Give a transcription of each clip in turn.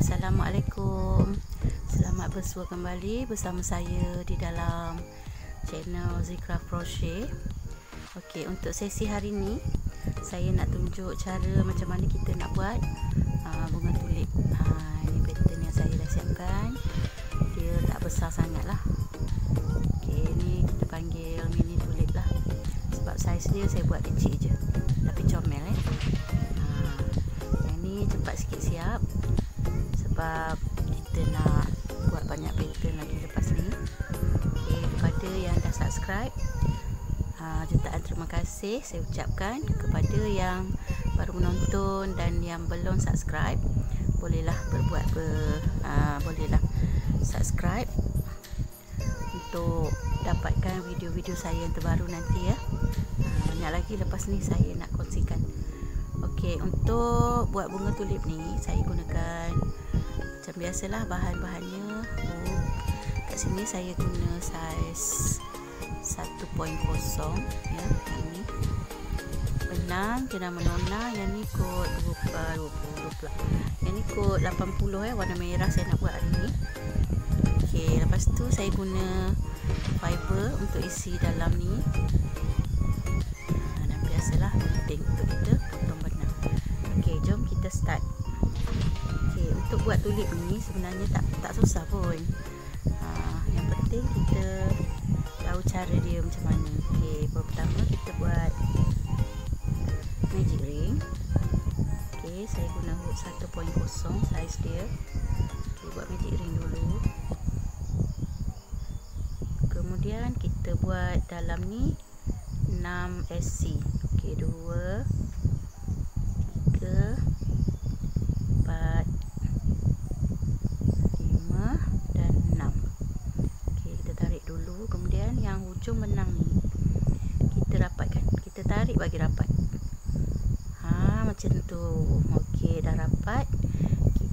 Assalamualaikum. Selamat bersua kembali bersama saya di dalam channel Zikra Crochet. Okey, untuk sesi hari ni saya nak tunjuk cara macam mana kita nak buat bunga tulip. Ini pattern yang saya dah siapkan. Dia tak besar sangat lah. Okey, ni kita panggil mini tulip lah. Sebab saiz dia saya buat kecil je, tapi comel yang ni cepat sikit siap. Sebab kita nak buat banyak pattern lagi lepas ni. Okay, kepada yang dah subscribe, jutaan terima kasih saya ucapkan. Kepada yang baru menonton dan yang belum subscribe, bolehlah bolehlah subscribe untuk dapatkan video-video saya yang terbaru nanti ya. Banyak lagi lepas ni saya nak kongsikan. Okey, untuk buat bunga tulip ni saya gunakan macam biasalah bahan-bahannya. Kat sini saya guna saiz 1.0 ya. Ini benang jenama Nona, yang ni kod 20 pula. Yang ni kod 80 ya, warna merah saya nak buat hari ni. Okey, lepas tu saya guna fiber untuk isi dalam ni. Dan biasalah penting untuk kita potong benang. Okey, jom kita start. Okay, untuk buat tulip ni sebenarnya tak susah pun. Yang penting kita tahu cara dia macam mana. Okay, pertama kita buat magic ring. Okay, saya guna hook 1.0 saiz dia. Okay, buat magic ring dulu. Kemudian kita buat dalam ni 6 SC. Okay, 2 3 4 5 dan 6. Okey, kita tarik dulu. Kemudian yang hujung benang ni kita rapatkan. Kita tarik bagi rapat. Macam tu. Okey, dah rapat.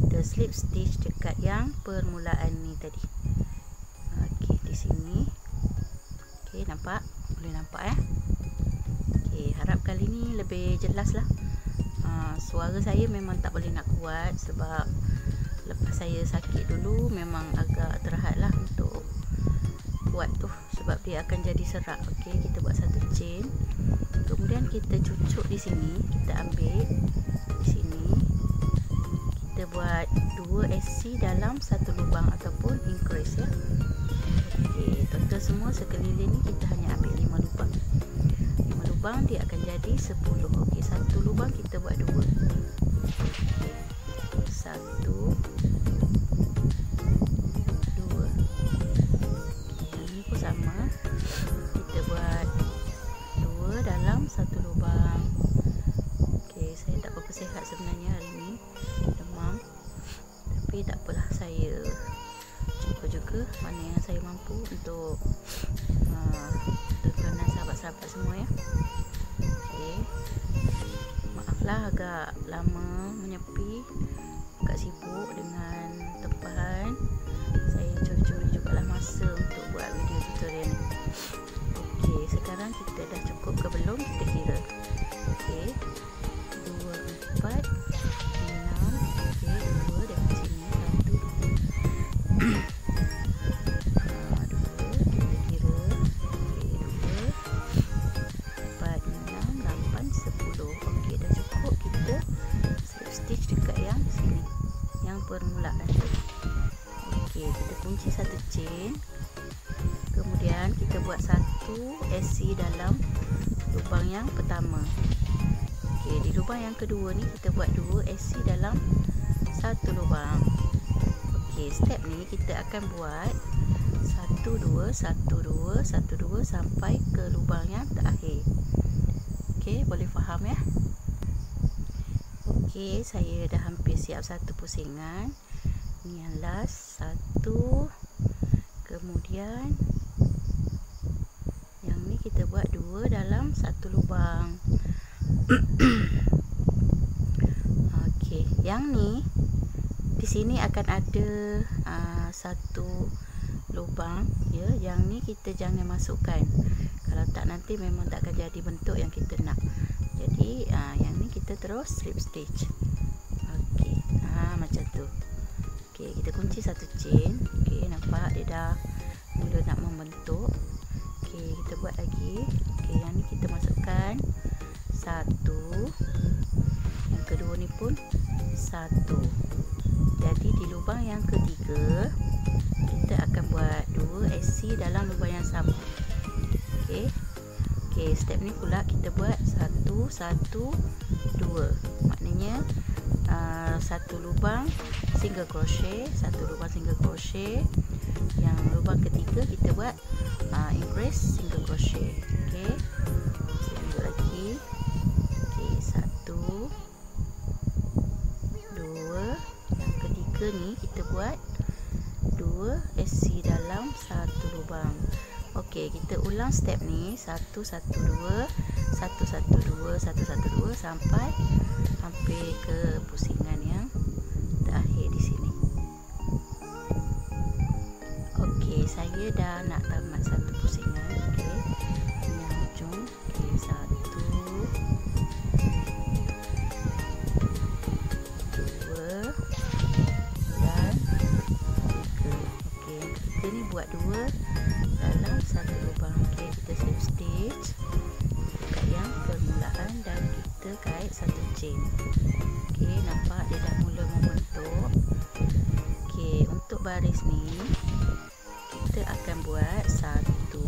Kita slip stitch dekat yang permulaan ni tadi. Okey, di sini. Okey, nampak? Boleh nampak ya? Okey, harap kali ni lebih jelas lah. Suara saya memang tak boleh nak kuat sebab lepas saya sakit dulu memang agak terhad lah untuk kuat tu, sebab dia akan jadi serak. Okey, kita buat satu chain. Kemudian kita cucuk di sini, kita ambil di sini, kita buat 2 SC dalam satu lubang ataupun increase ya. Okey, total semua sekeliling ni kita hanya ambil 5 lubang. 5 lubang dia akan jadi 10. Okey, satu lubang kita buat 2. Okey, 1 2. Okey, yang ni pun sama. Kita buat 2 dalam satu lubang. Okey, saya tak berapa sihat sebenarnya hari ni, demam. Tapi tak apalah, saya cuba juga mana yang saya mampu untuk tuan-tuan dan sahabat-sahabat semua ya. Okey, maaflah agak lama menyepi, agak sibuk dengan tempahan. Saya curi-curi jugalah masa untuk buat video tutorial ni. Okey, sekarang kita dah cukup ke belum? Kita kira. Okey, 2 4 6. Okey, 2 dari sini 1 2 permulaan. Okey, kita kunci satu chain. Kemudian kita buat satu SC dalam lubang yang pertama. Okey, di lubang yang kedua ni kita buat 2 SC dalam satu lubang. Okey, step ni kita akan buat 1 2 1 2 1 2 sampai ke lubang yang terakhir. Okey, boleh faham ya? Okey, saya dah hampir siap satu pusingan. Ni yang last, 1. Kemudian yang ni kita buat 2 dalam satu lubang. Okey, yang ni di sini akan ada satu lubang ya. Yang ni kita jangan masukkan. Kalau tak nanti memang tak akan jadi bentuk yang kita nak. Jadi yang ni kita terus slip stitch. Okey, macam tu. Okey, kita kunci satu chain. Okey, nampak dia dah mula nak membentuk. Okey, kita buat lagi. Okey, yang ni kita masukkan satu, yang kedua ni pun satu. Jadi di lubang yang ketiga kita akan buat 2 SC dalam lubang yang sama. Okey. Okey, step ni pula kita buat 1 1 2. Maknanya satu lubang single crochet, satu lubang single crochet. Yang lubang ketiga kita buat increase single crochet. Okey. Saya buat lagi. Okey, 1 2. Yang ketiga ni kita buat 2 SC dalam satu lubang. Okey, kita ulang step ni 1 1 2 1 1 2 1 1 2 sampai hampir ke pusingan yang terakhir di sini. Okey, saya dah nak tamat satu pusingan. Okey, ini yang ujung. Okey, 1 2 dan 3. Okey, yang ketiga ni buat 2 dalam satu lubang. Okey, kita slip stitch dekat yang permulaan dan kita kait satu chain. Okey, nampak dia dah mula membentuk. Okey, untuk baris ni kita akan buat 1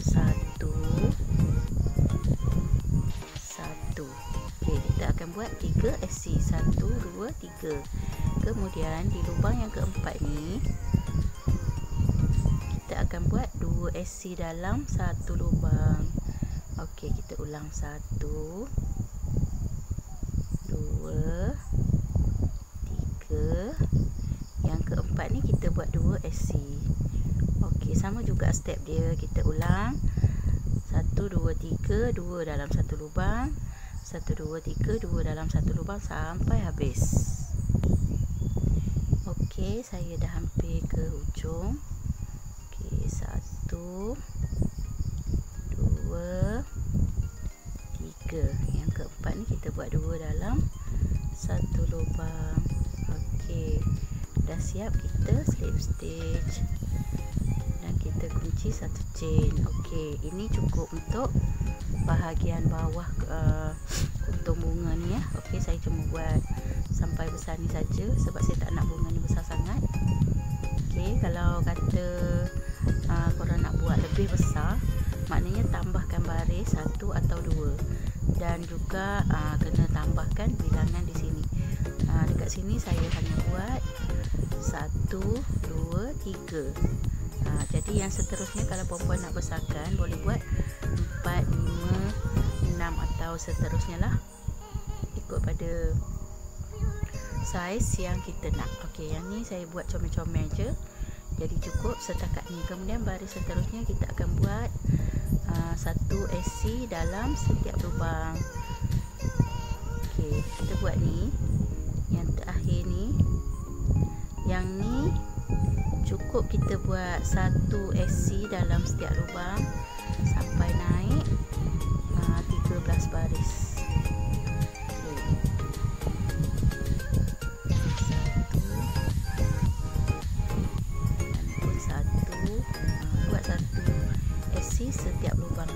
1 1. Okey, kita akan buat 3 SC. 1 2 3. Kemudian di lubang yang keempat ni kita akan buat 2 SC dalam satu lubang. Okey, kita ulang 1 2 3. Yang keempat ni kita buat 2 SC. Okey, sama juga step dia. Kita ulang 1 2 3, 2 dalam satu lubang, 1 2 3, 2 dalam satu lubang sampai habis. Okey, saya dah hampir ke ujung. Okey, 1 2 3. Yang keempat ni kita buat 2 dalam satu lubang. Okey, dah siap, kita slip stitch dan kita kunci satu chain. Okey, ini cukup untuk bahagian bawah kuntung bunga ni ya. Okey, saya cuma buat sampai besar ni saja sebab saya tak nak bunga ni besar sangat. Okey, kalau kata korang nak buat lebih besar, maknanya tambahkan baris 1 atau 2 dan juga kena tambahkan bilangan di sini. Dekat sini saya hanya buat 1 2 3. Jadi yang seterusnya kalau perempuan nak besarkan boleh buat 4 5 6 atau seterusnya lah, ikut pada saiz yang kita nak. Okey, yang ni saya buat comel-comel je, jadi cukup setakat ni. Kemudian baris seterusnya kita akan buat 1 SC dalam setiap lubang. Okey, kita buat ni yang terakhir ni. Yang ni cukup kita buat 1 SC dalam setiap lubang sampai naik 13 baris. Setiap lubang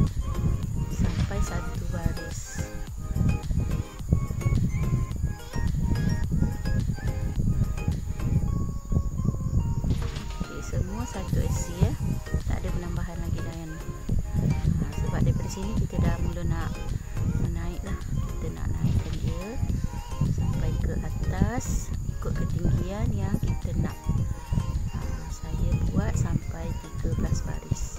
sampai 1 baris. Okey, semua 1 SC ya. Tak ada penambahan lagi dah yang ni. Sebab daripada sini kita dah mula nak menaik lah. Kita nak naikkan dia sampai ke atas ikut ketinggian yang kita nak. Saya buat sampai 13 baris.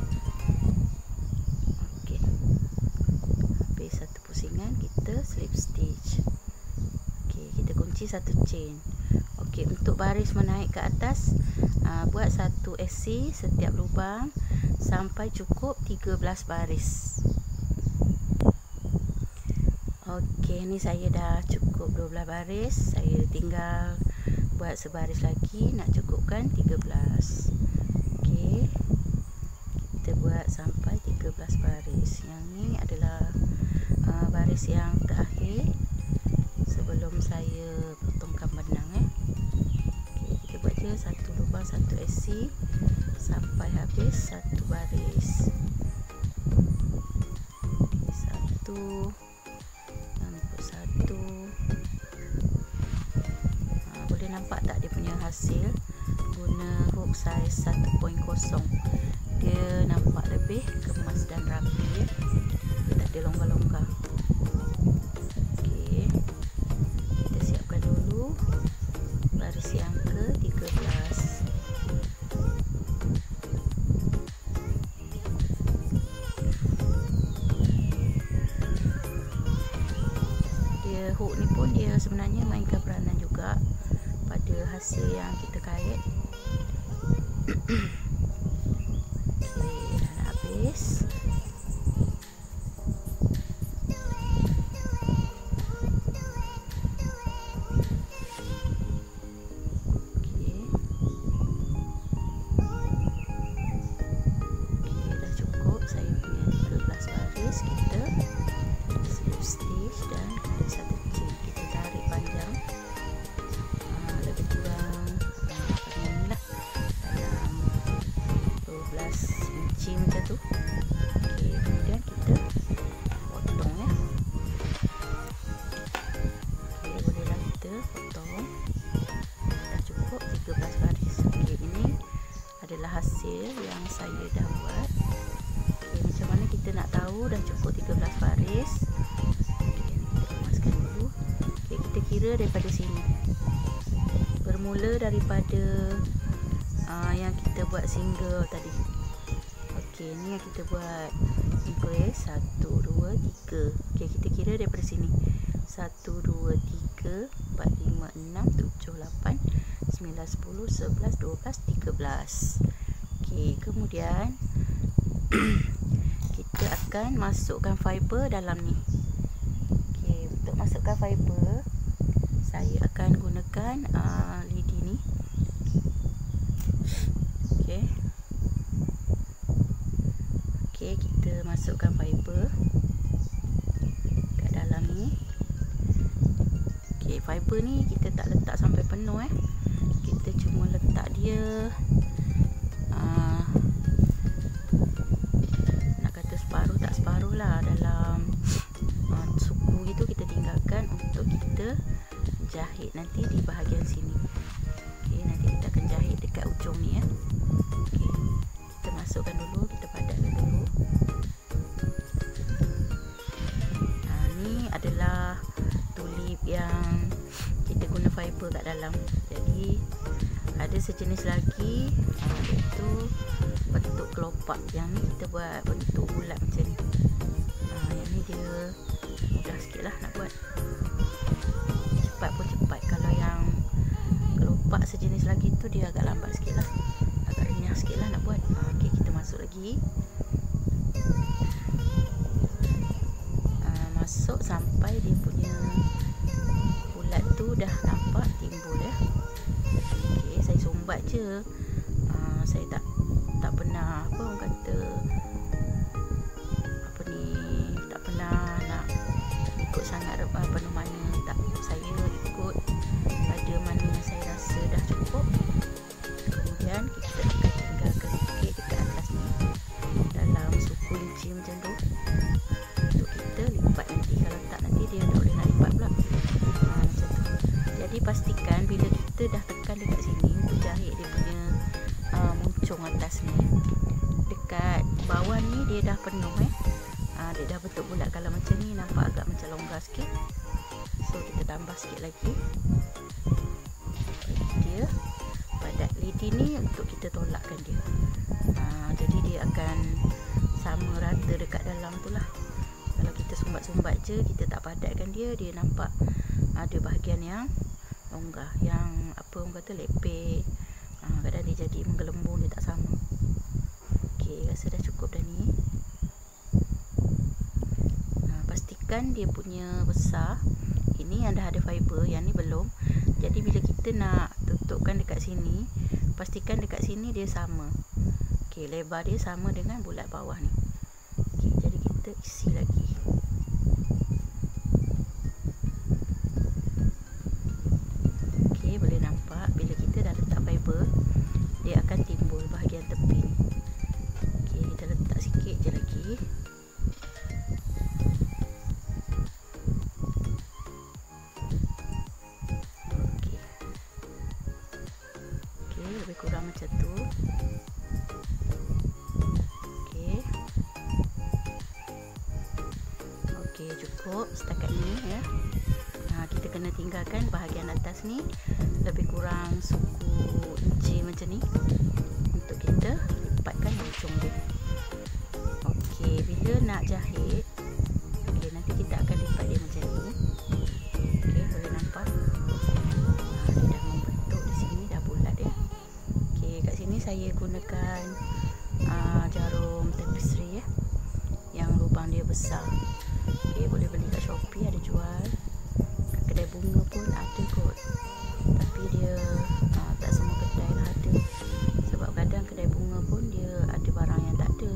Kita slip stitch. Okey, kita kunci satu chain. Okey, untuk baris menaik ke atas, buat 1 SC setiap lubang sampai cukup 13 baris. Okey, ni saya dah cukup 12 baris. Saya tinggal buat sebaris lagi nak cukupkan 13. Okey, kita buat sampai 13 baris. Yang ni adalah baris yang terakhir sebelum saya potongkan benang. isi sampai habis satu baris. Satu, yang ikut satu. Boleh nampak tak dia punya hasil guna hook saiz 1.0. Dia nampak lebih kemas dan rapi ya. Dia tak ada longgar-longgar. Okey, kita siapkan dulu baris yang ke-13. Hook ni pun dia sebenarnya mainkan peranan juga pada hasil yang kita kait. Okey, dah nak habis. Okey, dah cukup saya punya 13 baris. Kita slip stitch dan satu kita tarik panjang lebih kurang dalam 12 inci macam tu. Okey, kemudian kita potong ya. Okey, bolehlah kita potong. Dah cukup 13 baris. Okey, ini adalah hasil yang saya dah buat. Okey, macam mana kita nak tahu dah cukup 13 baris? Kita kira daripada sini, bermula daripada yang kita buat single tadi. Okey, ni yang kita buat increase 1, 2, 3. Okey, kita kira daripada sini 1, 2, 3, 4, 5, 6, 7, 8, 9, 10, 11, 12, 13. Okey, kemudian kita akan masukkan fiber dalam ni. Okey, untuk masukkan fiber saya akan gunakan lidi ni. Okey. Okey, kita masukkan fiber kat dalam ni. Okey, fiber ni kita tak letak sampai penuh Kita cuma letak dia nak kata separuh tak separuh lah, dalam suku gitu kita tinggalkan untuk kita jahit nanti di bahagian sini. Okey, nanti kita akan jahit dekat ujung ni ya. Okey, kita masukkan dulu, kita padatkan dulu. Ni adalah tulip yang kita guna fiber kat dalam. Jadi ada sejenis lagi iaitu bentuk kelopak. Yang ni kita buat bentuk bulat macam ni. Yang ni dia mudah sikit lah nak buat. Cepat pun cepat. Kalau yang kelopak sejenis lagi tu dia agak lambat sikit lah, agak renyah sikit lah nak buat. Okey, kita masuk lagi. Masuk sampai dia punya bulat tu dah nampak timbul ya. Okey, saya sumbat je. Saya tak pernah apa orang kata apa ni, tak pernah nak ikut sangat penuh mana. Tak, saya ikut pada mana yang saya rasa dah cukup. Kemudian kita akan tinggalkan sikit dekat atas ni dalam suku inci macam tu untuk kita lipat nanti. Kalau tak nanti dia tak boleh nak lipat pula. Macam tu. Jadi pastikan bila kita dah tekan dekat sini untuk jahit dia punya muncung atas ni, dekat bawah ni dia dah penuh dia dah bentuk bulat. Kalau macam ni nampak agak macam longgar sikit, so kita tambah sikit lagi. Dia padat lidi ni untuk kita tolakkan dia. Jadi dia akan sama rata dekat dalam tu lah. Kalau kita sumbat-sumbat je, kita tak padatkan dia, dia nampak ada bahagian yang longgar, yang apa orang kata lepek. Kadang dia jadi menggelembung, dia tak sama. Okey, rasa dah cukup dah ni. Pastikan dia punya besar. Ini yang dah ada fiber, yang ni belum. Jadi bila kita nak tutupkan dekat sini, pastikan dekat sini dia sama. Okey, lebar dia sama dengan bulat bawah ni. Okey, jadi kita isi lagi. Okey, boleh nampak bila kita dah letak fiber, dia akan Okey, cukup setakat ni ya. Kita kena tinggalkan bahagian atas ni lebih kurang suku inci macam ni untuk kita lipatkan hujung dia. Okey, bila nak jahit, okey, nanti kita akan lipat dia macam ni. Okey, boleh nampak? Dia dah membentuk di sini, dah bulat ya. Okey, kat sini saya gunakan jarum tapestry ya, yang lubang dia besar. Okey, boleh beli kat Shopee, ada jual. Kat kedai bunga pun ada kot. Tapi dia tak semua kedai lah ada. Sebab kadang kedai bunga pun dia ada barang yang tak ada.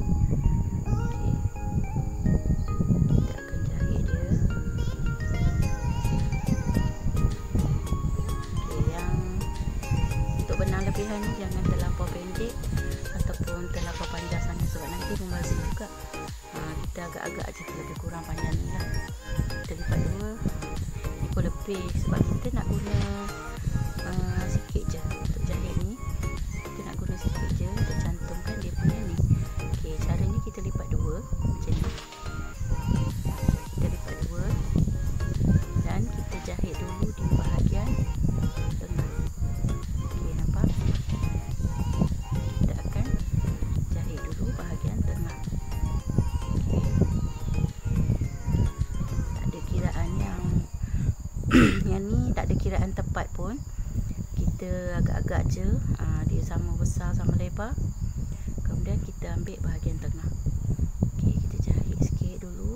Okey, kita akan jahit dia. Okey, yang untuk benang lebihan ni jangan terlampau pendek ataupun terlampau panjang sangat, sebab nanti membazir juga. Kita agak-agak je, lebih kurang panjang ni lah. Kita lipat dua, ni pun lebih, sebab kita nak guna sikit je untuk jahit ni. Kita nak guna sikit je untuk cantumkan dia punya ni. Okey, caranya kita lipat dua macam ni. Kita lipat dua dan kita jahit dulu di bahagian tengah. Okey, nampak? Kita akan jahit dulu bahagian tengah. Okey, tak ada kiraan yang ni tak ada kiraan tepat pun. Kita agak-agak je, dia sama besar sama lebar. Kemudian kita ambil bahagian tengah. Okey, kita jahit sikit dulu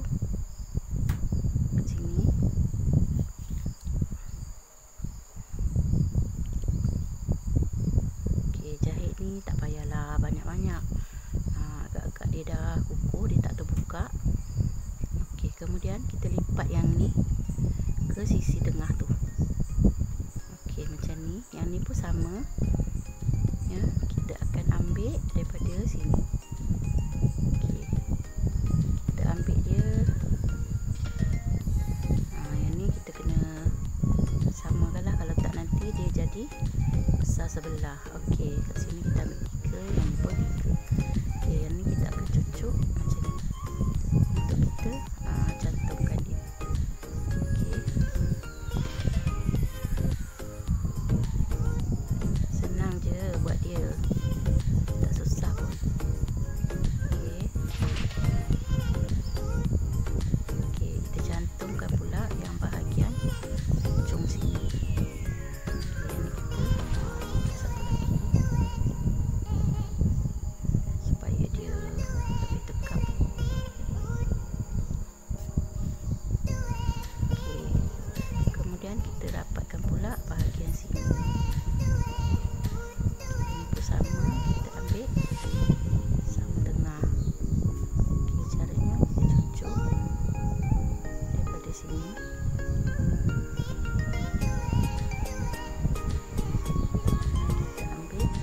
kat sini. Okey, jahit ni tak payahlah banyak-banyak. Agak-agak dia dah kukuh, dia tak terbuka. Okey, kemudian kita lipat yang ni ke sisi tengah tu. Okey, macam ni. Yang ni pun sama ya, kita akan ambil daripada sini. Okey, kita ambil dia. Yang ni kita kena samakan lah, kalau tak nanti dia jadi besar sebelah. Okey, kat sini kita ambil 3, yang ni pun 3. Okey, yang ni kita akan cucuk macam ni untuk kita cantumkan dia. Okey, senang je buat dia, tak susah pun. Okey, okey, kita cantumkan pula yang bahagian ujung sini. Okey, yang ni kita satu lagi supaya dia lebih tegap. Okey, kemudian kita rapatkan pula bahagian sini. Ini pun sama, kita ambil sama tengah. Okey, caranya kita cucuk daripada sini. Kita ambil di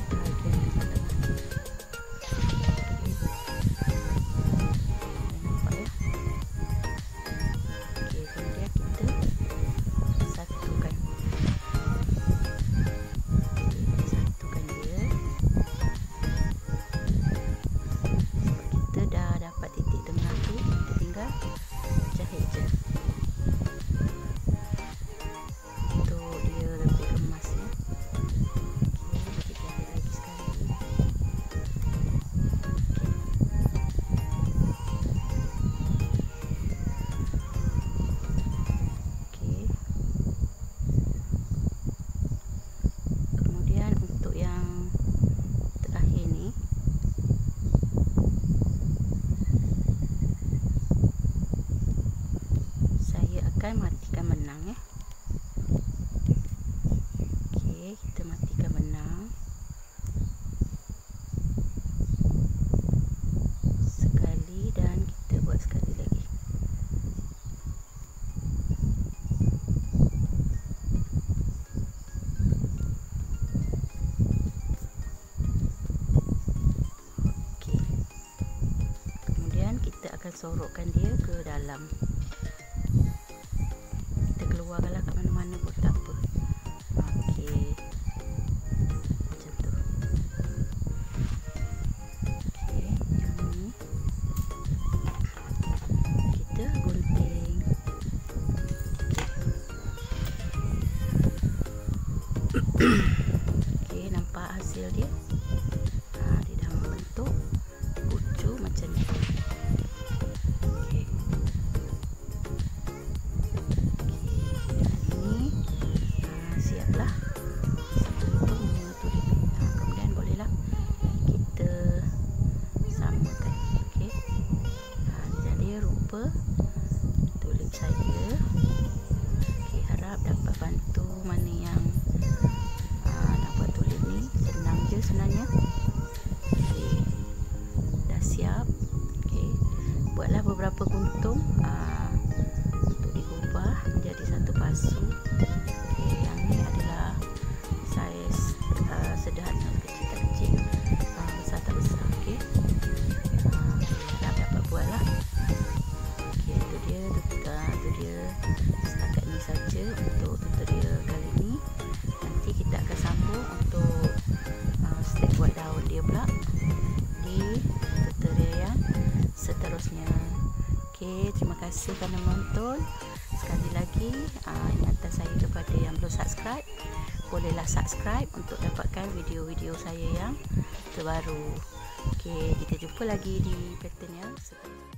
bahagian tengah. Okey, nampak ya? Okey, kemudian kita satukan. Satukan dia. Sebab kita dah dapat titik tengah tu, kita tinggal jahit je untuk dia lebih emas ya. Okey, kita jahit lagi sekali. Okey, kemudian untuk yang terakhir ni, saya akan matikan benang ya. Okey, kita matikan benang sekali dan kita buat sekali lagi. Okey, kemudian kita akan sorokkan dia ke dalam. Kita keluarkanlah kat mana-mana pun tak apa. Okey, macam tu. Okey, yang ni lupa tulip saya. Okay, harap dapat bantu mana yang nak buat tulip ni. Senang je sebenarnya. Okay, dah siap. Okay, buatlah beberapa kuntung untuk digubah menjadi satu pasu. Okay, yang ni adalah saiz sederhana, kecil-kecil, besar tak besar. Okay, harap dapat buatlah. Okay, itu dia setakat ni saja untuk tutorial kali ni. Nanti kita akan sambung untuk step buat daun dia pula di tutorial yang seterusnya. Okay, terima kasih kerana menonton. Sekali lagi ingatan saya kepada yang belum subscribe, bolehlah subscribe untuk dapatkan video-video saya yang terbaru. Okay, kita jumpa lagi di pattern yang seterusnya.